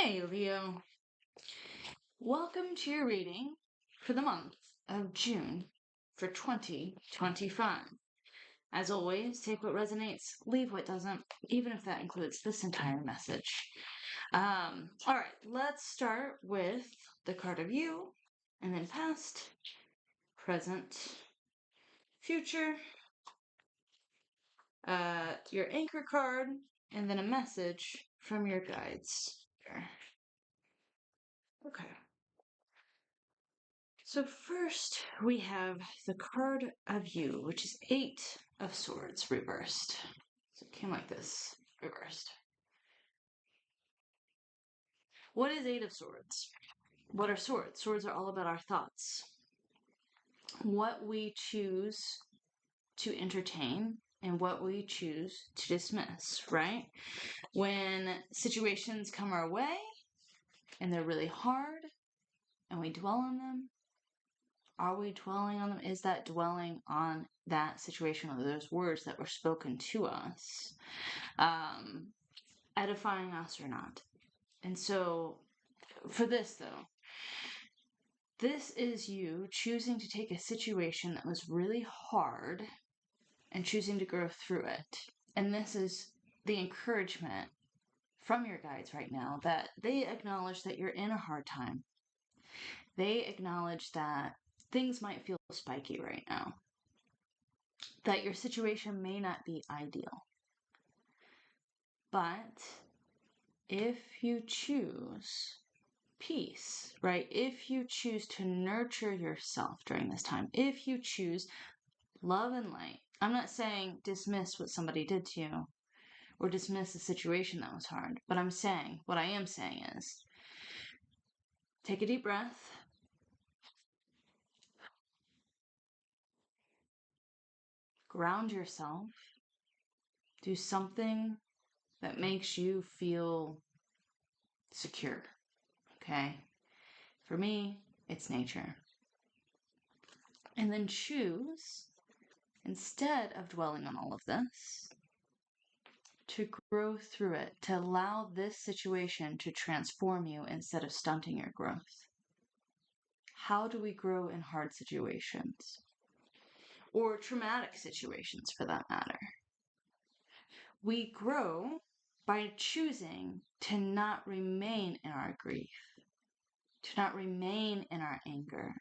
Hey, Leo. Welcome to your reading for the month of June for 2025. As always, take what resonates, leave what doesn't, even if that includes this entire message. All right, let's start with the card of you, and then past, present, future, your anchor card, and then a message from your guides. Okay. So first we have the card of you, which is 8 of Swords reversed. So it came like this, reversed. What is 8 of Swords? What are swords? Swords are all about our thoughts. What we choose to entertain and what we choose to dismiss, right? When situations come our way and they're really hard and we dwell on them, are we dwelling on them? Is that dwelling on that situation or those words that were spoken to us, edifying us or not? And so for this, though, this is you choosing to take a situation that was really hard and choosing to grow through it. And this is the encouragement from your guides right now that they acknowledge that you're in a hard time. They acknowledge that things might feel spiky right now, that your situation may not be ideal. But if you choose peace, right? If you choose to nurture yourself during this time, if you choose love and light, I'm not saying dismiss what somebody did to you or dismiss a situation that was hard, but what I am saying is take a deep breath. Ground yourself. Do something that makes you feel secure. Okay? For me, it's nature. And then choose, instead of dwelling on all of this, to grow through it, to allow this situation to transform you instead of stunting your growth. How do we grow in hard situations? Or traumatic situations, for that matter? We grow by choosing to not remain in our grief, to not remain in our anger.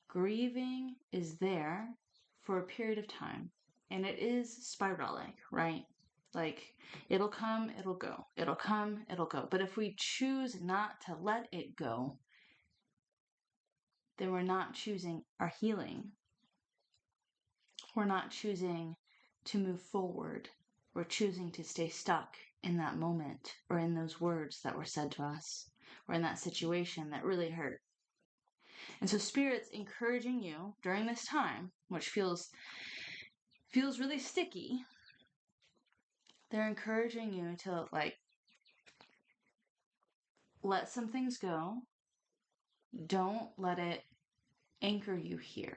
Grieving is there for a period of time, and it is sporadic, right? Like, it'll come, it'll go. It'll come, it'll go. But if we choose not to let it go, then we're not choosing our healing. We're not choosing to move forward. We're choosing to stay stuck in that moment or in those words that were said to us or in that situation that really hurt. And so Spirit's encouraging you during this time, which feels really sticky. They're encouraging you to let some things go. Don't let it anchor you here.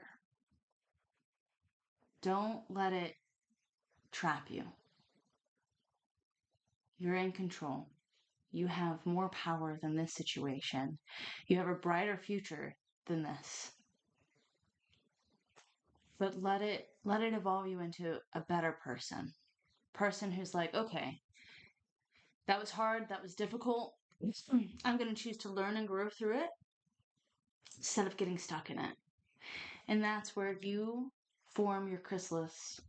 Don't let it trap you. You're in control. You have more power than this situation. You have a brighter future than this. But let it evolve you into a better person. Person who's like, okay, that was hard, that was difficult. I'm going to choose to learn and grow through it instead of getting stuck in it. And that's where you form your chrysalis.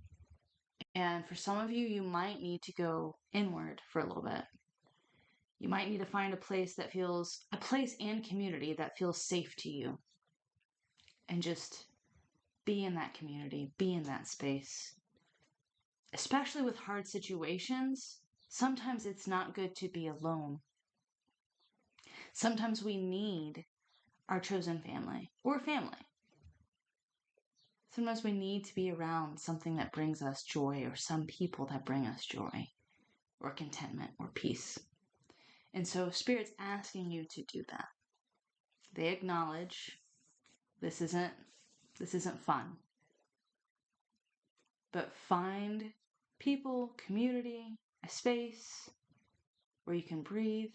And for some of you, you might need to go inward for a little bit. You might need to find a place and community that feels safe to you. And just be in that community, be in that space. Especially with hard situations, sometimes it's not good to be alone. Sometimes we need our chosen family or family. Sometimes we need to be around something that brings us joy or some people that bring us joy or contentment or peace. And so Spirit's asking you to do that. They acknowledge this isn't fun. But find people, community, a space where you can breathe,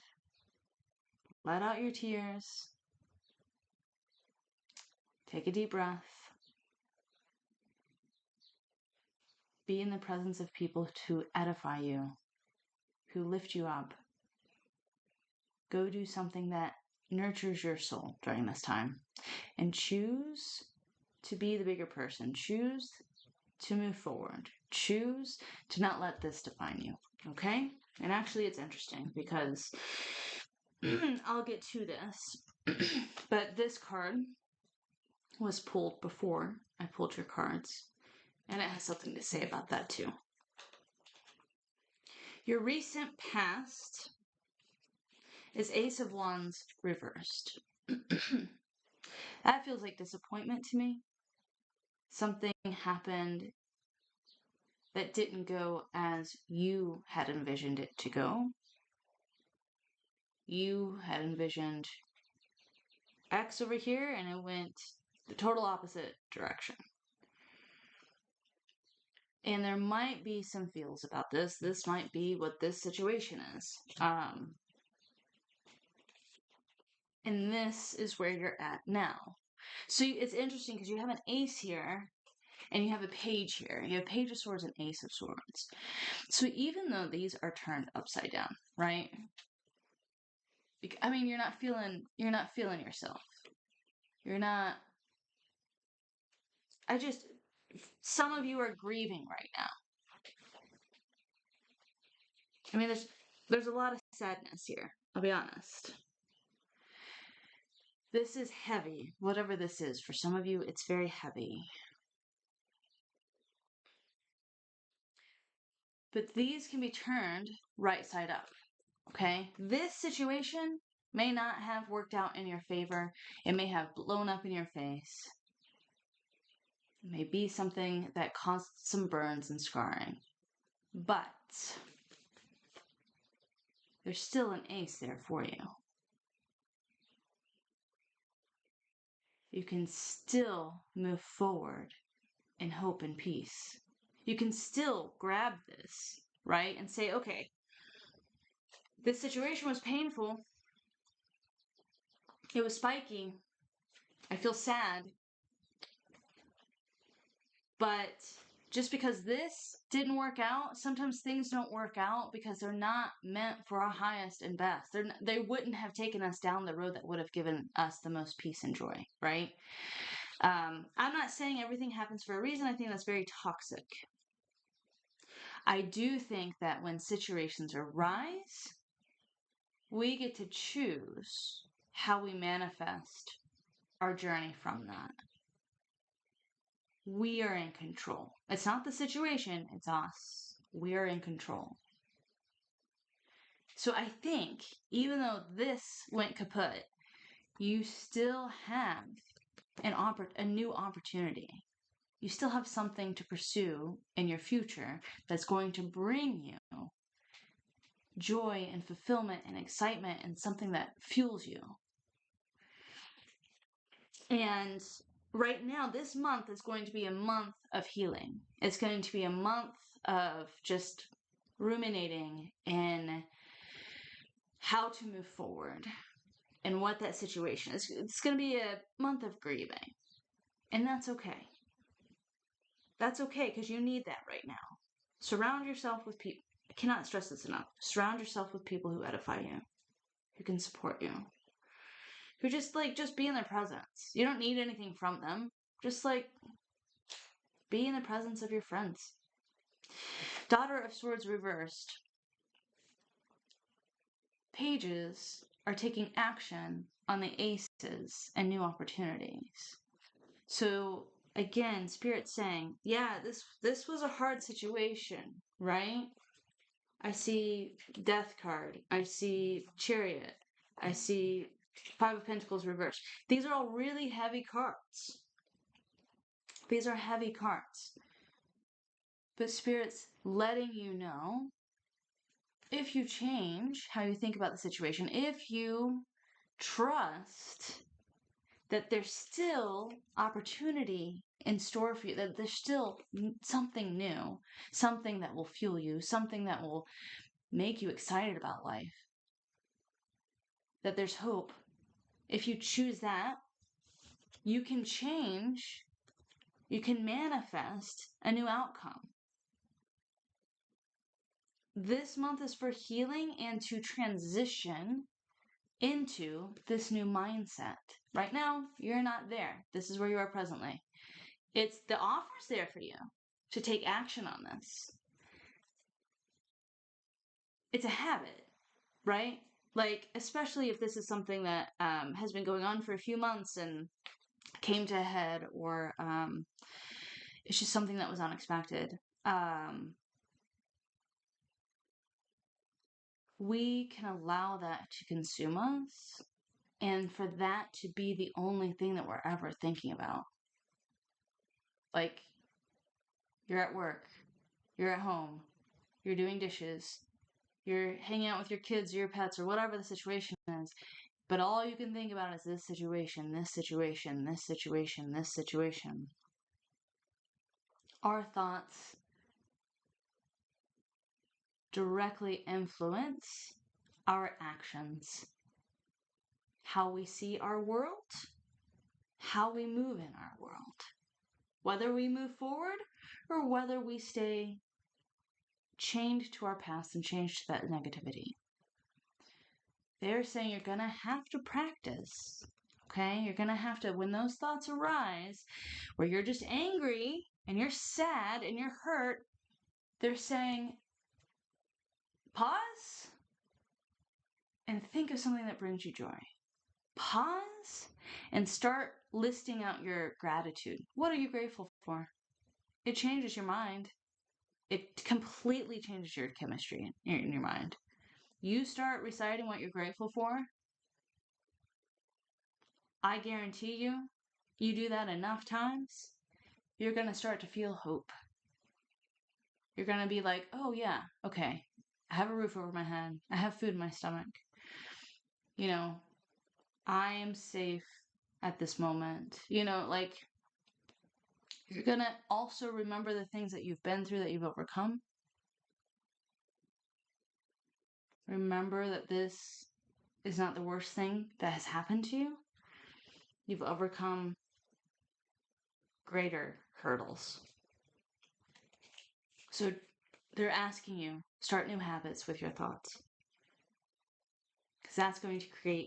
Let out your tears. Take a deep breath. Be in the presence of people who edify you, who lift you up. Go do something that nurtures your soul during this time. And choose to be the bigger person. Choose to move forward. Choose to not let this define you. Okay? And actually, it's interesting because I'll get to this. But this card was pulled before I pulled your cards. And it has something to say about that too. Your recent past is Ace of Wands reversed. That feels like disappointment to me. Something happened that didn't go as you had envisioned it to go. You had envisioned X over here, and it went the total opposite direction. And there might be some feels about this. This might be what this situation is. And this is where you're at now. So it's interesting because you have an ace here and you have a page here. You have Page of Swords and Ace of Swords. So even though these are turned upside down, right? I mean, you're not feeling yourself. You're not. Some of you are grieving right now. I mean, there's a lot of sadness here. I'll be honest. This is heavy. Whatever this is, for some of you, it's very heavy. But these can be turned right side up. Okay? This situation may not have worked out in your favor. It may have blown up in your face. It may be something that caused some burns and scarring. But there's still an ace there for you. You can still move forward in hope and peace. You can still grab this, right? And say, okay, this situation was painful. It was spiky. I feel sad. But just because this didn't work out, sometimes things don't work out because they're not meant for our highest and best. They wouldn't have taken us down the road that would have given us the most peace and joy, right? I'm not saying everything happens for a reason. I think that's very toxic. I do think that when situations arise, we get to choose how we manifest our journey from that. We are in control. It's not the situation, it's us. We are in control. So I think, even though this went kaput, you still have a new opportunity. You still have something to pursue in your future that's going to bring you joy and fulfillment and excitement and something that fuels you. And right now, this month is going to be a month of healing. It's going to be a month of just ruminating in how to move forward and what that situation is. It's going to be a month of grieving. And that's okay. That's okay because you need that right now. Surround yourself with people. I cannot stress this enough. Surround yourself with people who edify you, who can support you, who just be in their presence. You don't need anything from them. Just be in the presence of your friends. Daughter of Swords reversed. Pages are taking action on the aces and new opportunities. So again, Spirit's saying, yeah, this was a hard situation, right? I see Death card. I see Chariot. I see Five of Pentacles reversed. These are all really heavy cards. These are heavy cards. But Spirit's letting you know, if you change how you think about the situation, if you trust that there's still opportunity in store for you, that there's still something new, something that will fuel you, something that will make you excited about life, that there's hope. If you choose that, you can change, you can manifest a new outcome. This month is for healing and to transition into this new mindset. Right now, you're not there. This is where you are presently. It's the offer's there for you to take action on this. It's a habit, right? Like, especially if this is something that has been going on for a few months and came to a head, or it's just something that was unexpected. We can allow that to consume us, and for that to be the only thing that we're ever thinking about. Like, you're at work, you're at home, you're doing dishes, you're hanging out with your kids or your pets or whatever the situation is, but all you can think about is this situation, this situation, this situation, this situation. Our thoughts directly influence our actions, how we see our world, how we move in our world, whether we move forward or whether we stay chained to our past and chained to that negativity. They're saying you're going to have to practice, okay? You're going to have to, when those thoughts arise, where you're just angry and you're sad and you're hurt, they're saying, pause and think of something that brings you joy. Pause and start listing out your gratitude. What are you grateful for? It changes your mind. It completely changes your chemistry in your mind. You start reciting what you're grateful for, I guarantee you do that enough times, you're going to start to feel hope. You're going to be like, oh yeah, okay, I have a roof over my head. I have food in my stomach. You know, I am safe at this moment. You know, like, you're going to also remember the things that you've been through, that you've overcome. Remember that this is not the worst thing that has happened to you. You've overcome greater hurdles. So they're asking you, start new habits with your thoughts. Because that's going to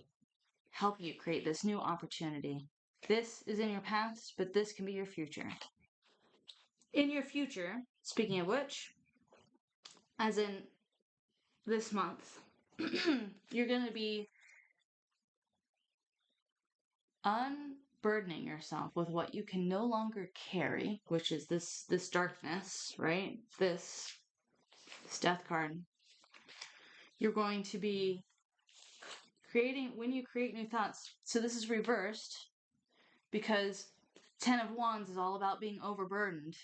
help you create this new opportunity. This is in your past, but this can be your future. In your future, speaking of which, as in this month, you're going to be unburdening yourself with what you can no longer carry, which is this darkness, right? This death card. You're going to be creating, when you create new thoughts, so this is reversed, because 10 of Wands is all about being overburdened,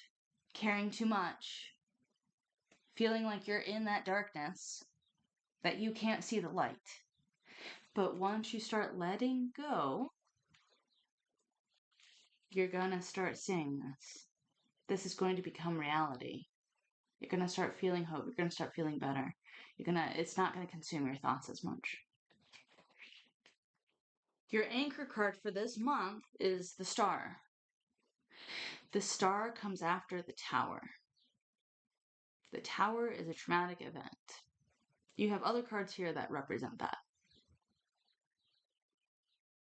caring too much, feeling like you're in that darkness, that you can't see the light. But once you start letting go, you're going to start seeing this. This is going to become reality. You're going to start feeling hope. You're going to start feeling better. It's not going to consume your thoughts as much. Your anchor card for this month is the Star. The Star comes after the Tower. The Tower is a traumatic event. You have other cards here that represent that.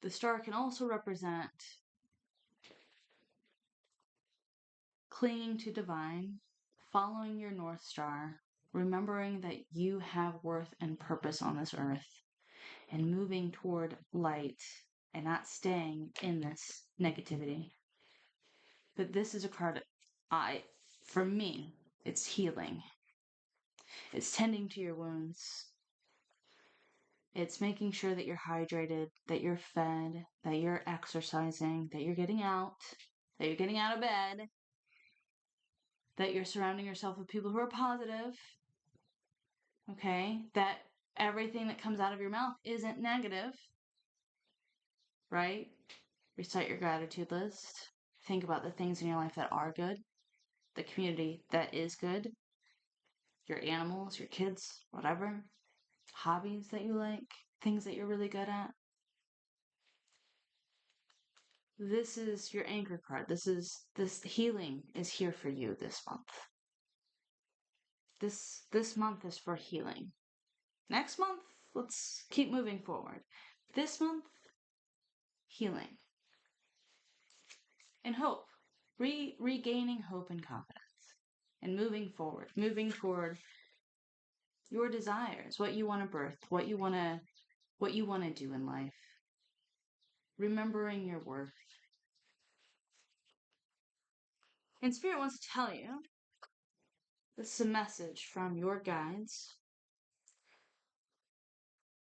The Star can also represent clinging to divine, following your North Star, remembering that you have worth and purpose on this earth, and moving toward light and not staying in this negativity. But this is a card, for me, it's healing. It's tending to your wounds. It's making sure that you're hydrated, that you're fed, that you're exercising, that you're getting out of bed, that you're surrounding yourself with people who are positive, okay? That everything that comes out of your mouth isn't negative, right? Recite your gratitude list. Think about the things in your life that are good, the community that is good, your animals, your kids, whatever, hobbies that you like. things that you're really good at. This is your anchor card. This healing is here for you this month. This month is for healing. Next month, let's keep moving forward. This month, healing and hope. Regaining hope and confidence and moving forward, moving toward your desires, what you want to birth, what you want to do in life. Remembering your worth. And Spirit wants to tell you, this is a message from your guides.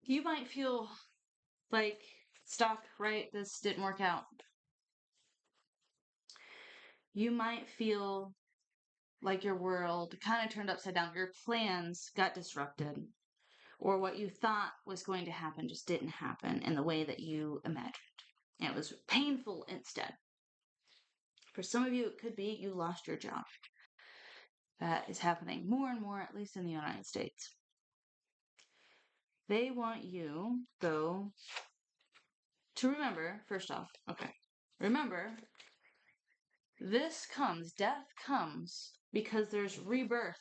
You might feel like stuck, right? This didn't work out. You might feel like your world kind of turned upside down. Your plans got disrupted, or what you thought was going to happen just didn't happen in the way that you imagined. It was painful instead. For some of you, it could be you lost your job. That is happening more and more, at least in the United States. They want you, though, to remember, first off, remember, death comes because there's rebirth.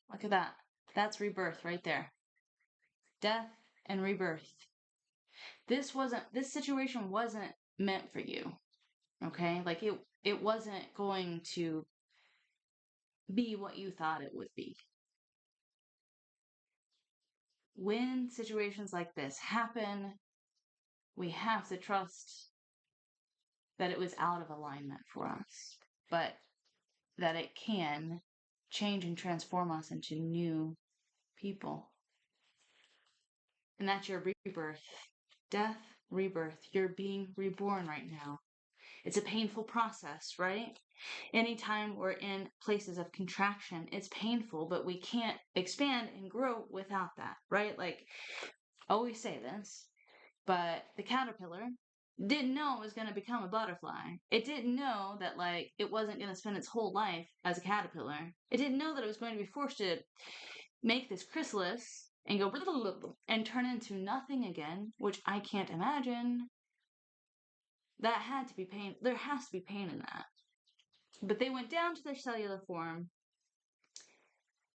Look at that. That's rebirth right there. Death and rebirth. This situation wasn't meant for you. Okay? Like it wasn't going to be what you thought it would be. When situations like this happen, we have to trust that it was out of alignment for us, but that it can change and transform us into new people. And that's your rebirth. Death, rebirth. You're being reborn right now. It's a painful process, right? Anytime we're in places of contraction, it's painful, but we can't expand and grow without that, right? Like, I always say this, but the caterpillar didn't know it was going to become a butterfly. It didn't know that, like, it wasn't going to spend its whole life as a caterpillar. It didn't know that it was going to be forced to make this chrysalis and go and turn into nothing again, which I can't imagine. That had to be pain. There has to be pain in that. But they went down to their cellular form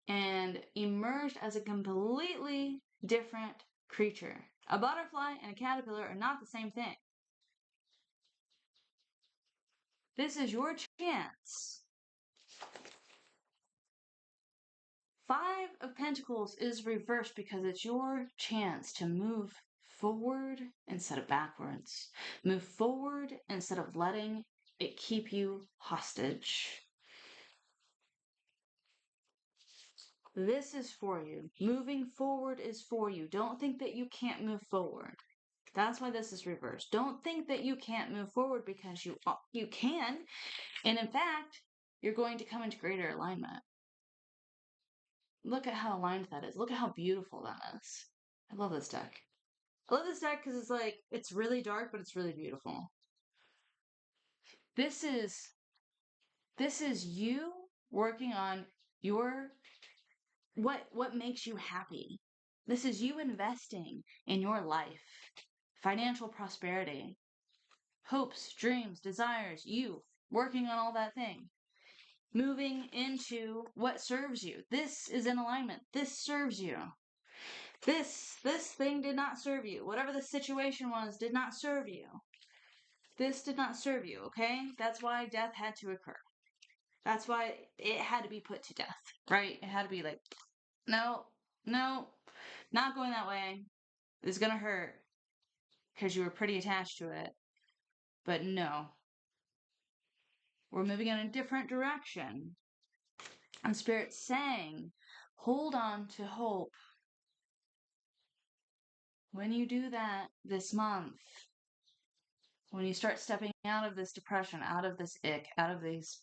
and emerged as a completely different creature. A butterfly and a caterpillar are not the same thing. This is your chance. Five of Pentacles is reversed because it's your chance to move forward instead of backwards. Move forward instead of letting it keep you hostage. This is for you. Moving forward is for you. Don't think that you can't move forward. That's why this is reversed. Don't think that you can't move forward, because you can. And in fact, you're going to come into greater alignment. Look at how aligned that is. Look at how beautiful that is. I love this deck. I love this deck because it's like, it's really dark, but it's really beautiful. This is you working on your what makes you happy. This is you investing in your life, financial prosperity, hopes, dreams, desires, you working on all that thing, moving into what serves you. This is in alignment. This serves you. This thing did not serve you. Whatever the situation was did not serve you. This did not serve you, okay? That's why death had to occur. That's why it had to be put to death, right? It had to be like, no, not going that way. It's gonna hurt because you were pretty attached to it. But no, we're moving in a different direction. And Spirit's saying, hold on to hope. When you do that this month, when you start stepping out of this depression, out of this ick, out of these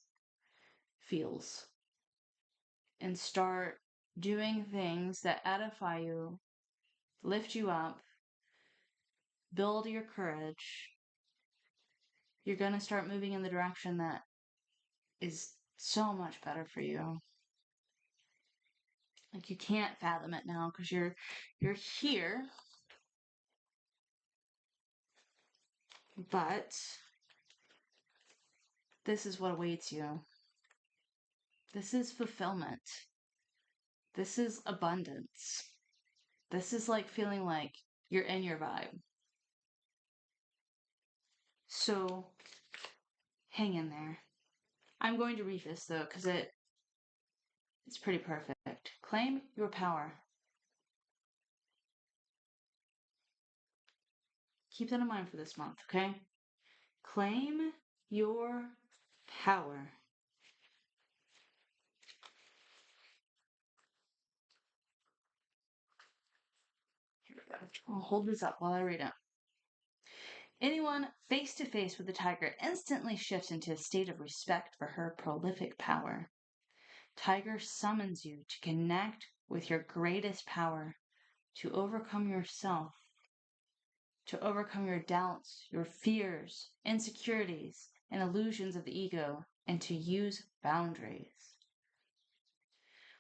feels, and start doing things that edify you, lift you up, build your courage, you're going to start moving in the direction that is so much better for you. Like, you can't fathom it now because you're here But this is what awaits you. This is fulfillment. This is abundance. This is like feeling like you're in your vibe. So hang in there. I'm going to read this though, because it's pretty perfect. Claim your power. Keep that in mind for this month, okay? Claim your power. Here we go. I'll hold this up while I read it. Anyone face to face with the tiger instantly shifts into a state of respect for her prolific power. Tiger summons you to connect with your greatest power, to overcome yourself, to overcome your doubts, your fears, insecurities, and illusions of the ego, and to use boundaries.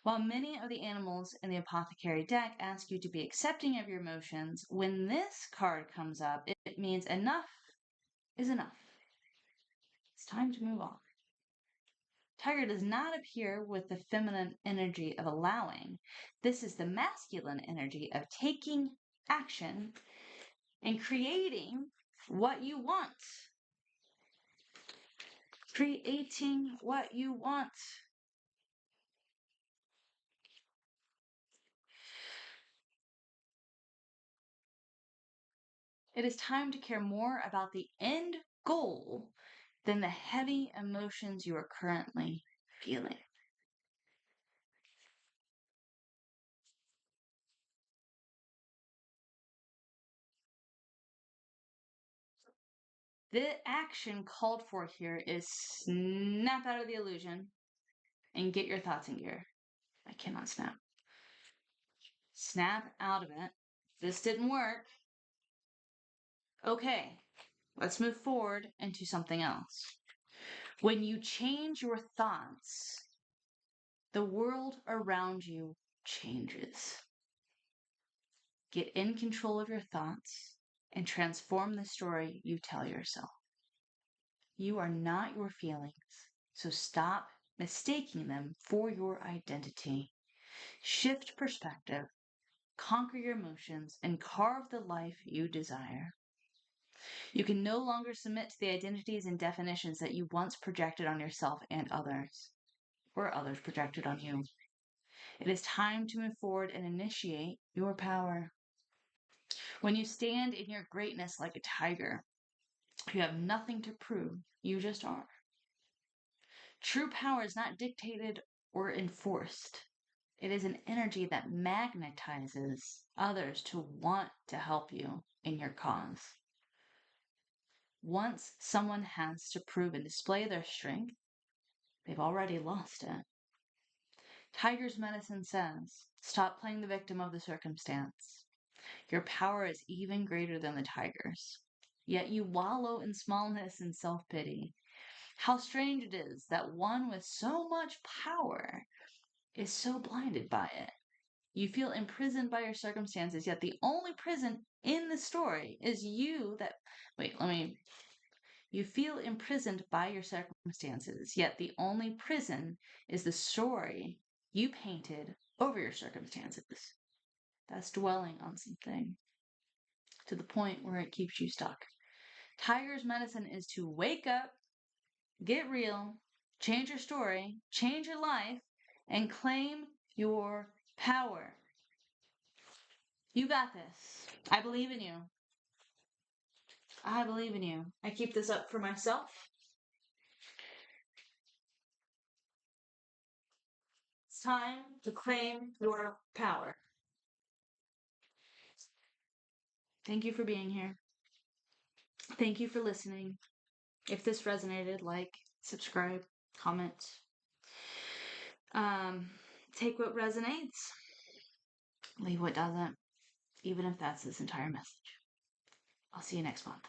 While many of the animals in the apothecary deck ask you to be accepting of your emotions, when this card comes up, it means enough is enough. It's time to move on. Tiger does not appear with the feminine energy of allowing. This is the masculine energy of taking action and creating what you want. Creating what you want. It is time to care more about the end goal than the heavy emotions you are currently feeling. The action called for here is snap out of the illusion and get your thoughts in gear. I cannot snap. Snap out of it. This didn't work. Okay, let's move forward into something else. When you change your thoughts, the world around you changes. Get in control of your thoughts and transform the story you tell yourself. You are not your feelings, so stop mistaking them for your identity. Shift perspective, conquer your emotions, and carve the life you desire. You can no longer submit to the identities and definitions that you once projected on yourself and others, or others projected on you. It is time to move forward and initiate your power. When you stand in your greatness like a tiger, you have nothing to prove, you just are. True power is not dictated or enforced. It is an energy that magnetizes others to want to help you in your cause. Once someone has to prove and display their strength, they've already lost it. Tiger's medicine says, stop playing the victim of the circumstance. Your power is even greater than the tiger's. Yet you wallow in smallness and self-pity. How strange it is that one with so much power is so blinded by it. You feel imprisoned by your circumstances, yet the only prison in the story is you that... You feel imprisoned by your circumstances, yet the only prison is the story you painted over your circumstances. That's dwelling on something to the point where it keeps you stuck. Tiger's medicine is to wake up, get real, change your story, change your life, and claim your power. You got this. I believe in you. I believe in you. I keep this up for myself. It's time to claim your power. Thank you for being here. Thank you for listening. If this resonated, like, subscribe, comment. Take what resonates, leave what doesn't, even if that's this entire message. I'll see you next month.